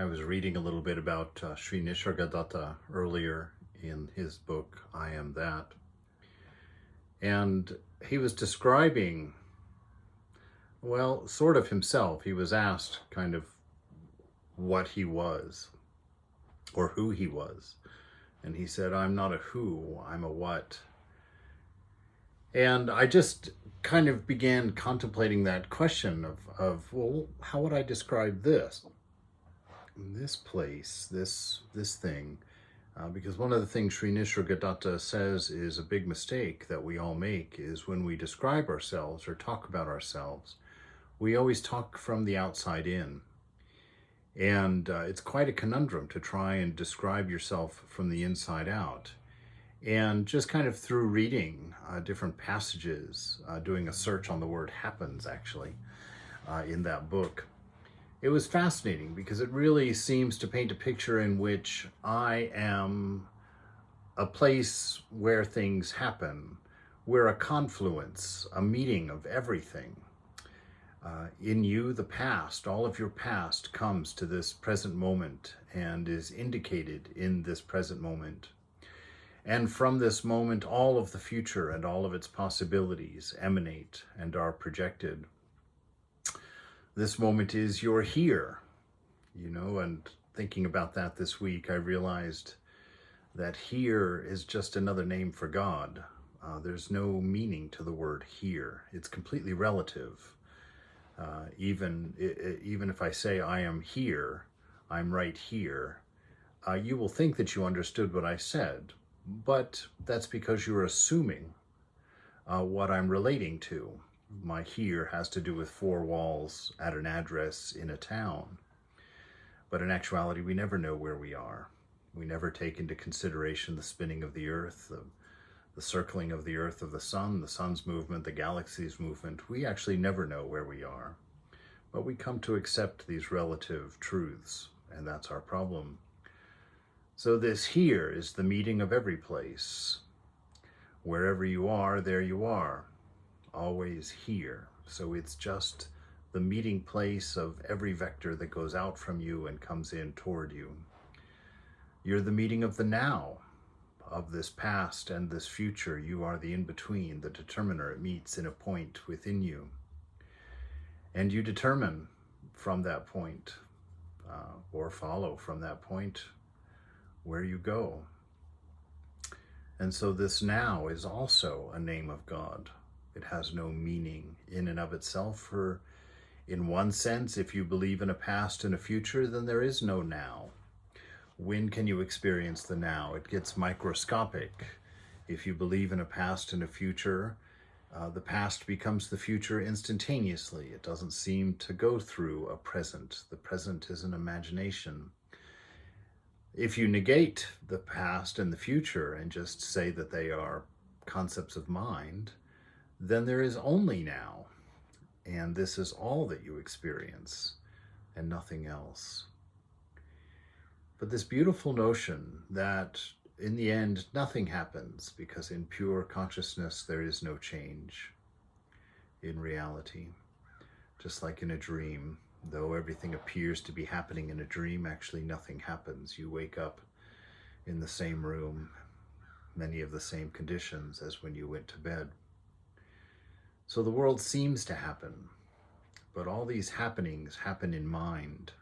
I was reading a little bit about Sri Nisargadatta earlier in his book, I Am That. And he was describing, well, sort of himself. He was asked kind of what he was or who he was. And he said, I'm not a who, I'm a what. And I just kind of began contemplating that question of well, how would I describe this place, this thing? Because one of the things Sri Nisargadatta says is a big mistake that we all make is when we describe ourselves or talk about ourselves, we always talk from the outside in. And it's quite a conundrum to try and describe yourself from the inside out. And just kind of through reading different passages, doing a search on the word happens actually in that book, it was fascinating because it really seems to paint a picture in which I am a place where things happen. We're a confluence, a meeting of everything. In you, the past, all of your past comes to this present moment and is indicated in this present moment. And from this moment, all of the future and all of its possibilities emanate and are projected. This moment is you're here, and thinking about that this week, I realized that here is just another name for God. There's no meaning to the word here. It's completely relative. Even if I say I am here, I'm right here, you will think that you understood what I said, but that's because you're assuming what I'm relating to. My here has to do with four walls at an address in a town. But in actuality, we never know where we are. We never take into consideration the spinning of the earth, the circling of the earth of the sun's movement, the galaxy's movement. We actually never know where we are. But we come to accept these relative truths, and that's our problem. So this here is the meeting of every place. Wherever you are, there you are. Always here. So it's just the meeting place of every vector that goes out from you and comes in toward you. You're the meeting of the now, of this past and this future. You are the in-between, the determiner. It meets in a point within you. And you determine from that point, or follow from that point, where you go. And so this now is also a name of God. It has no meaning in and of itself. For in one sense, if you believe in a past and a future, then there is no now. When can you experience the now? It gets microscopic. If you believe in a past and a future, the past becomes the future instantaneously. It doesn't seem to go through a present. The present is an imagination. If you negate the past and the future and just say that they are concepts of mind, then there is only now. And this is all that you experience and nothing else. But this beautiful notion that in the end, nothing happens because in pure consciousness, there is no change in reality. Just like in a dream, though everything appears to be happening in a dream, actually nothing happens. You wake up in the same room, many of the same conditions as when you went to bed. So the world seems to happen, but all these happenings happen in mind.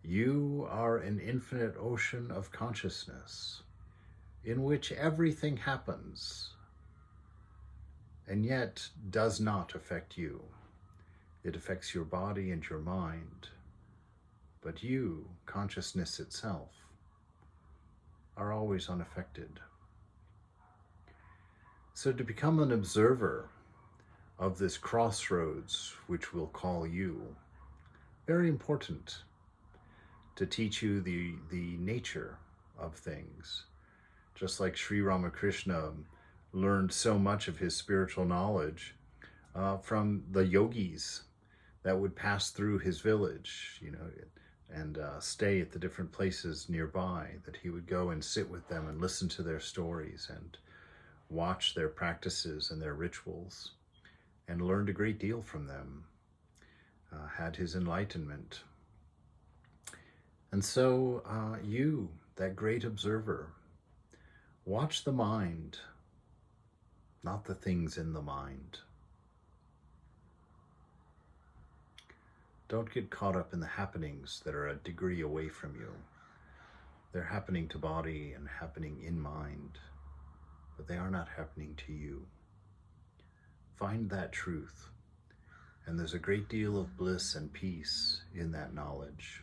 You are an infinite ocean of consciousness in which everything happens and yet does not affect you. It affects your body and your mind, but you, consciousness itself, are always unaffected. So to become an observer of this crossroads, which we'll call you, very important to teach you the nature of things. Just like Sri Ramakrishna learned so much of his spiritual knowledge from the yogis that would pass through his village, and stay at the different places nearby, that he would go and sit with them and listen to their stories and watch their practices and their rituals, and learned a great deal from them, had his enlightenment. And so you, that great observer, watch the mind, not the things in the mind. Don't get caught up in the happenings that are a degree away from you. They're happening to body and happening in mind, but they are not happening to you. Find that truth, and there's a great deal of bliss and peace in that knowledge.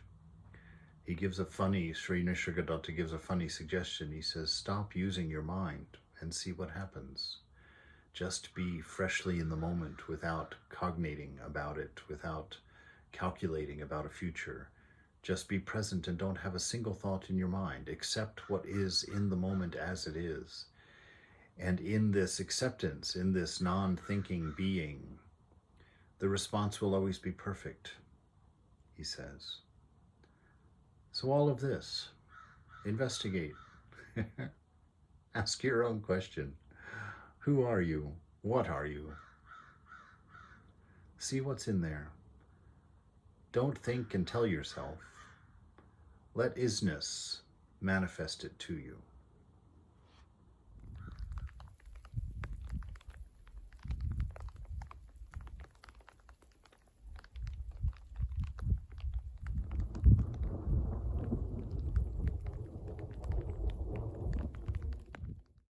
He gives a funny, Sri Nisargadatta gives a funny suggestion. He says, stop using your mind and see what happens. Just be freshly in the moment without cognating about it, without calculating about a future. Just be present and don't have a single thought in your mind. Accept what is in the moment as it is. And in this acceptance, in this non-thinking being, the response will always be perfect, he says. So all of this, investigate. Ask your own question. Who are you? What are you? See what's in there. Don't think and tell yourself. Let isness manifest it to you.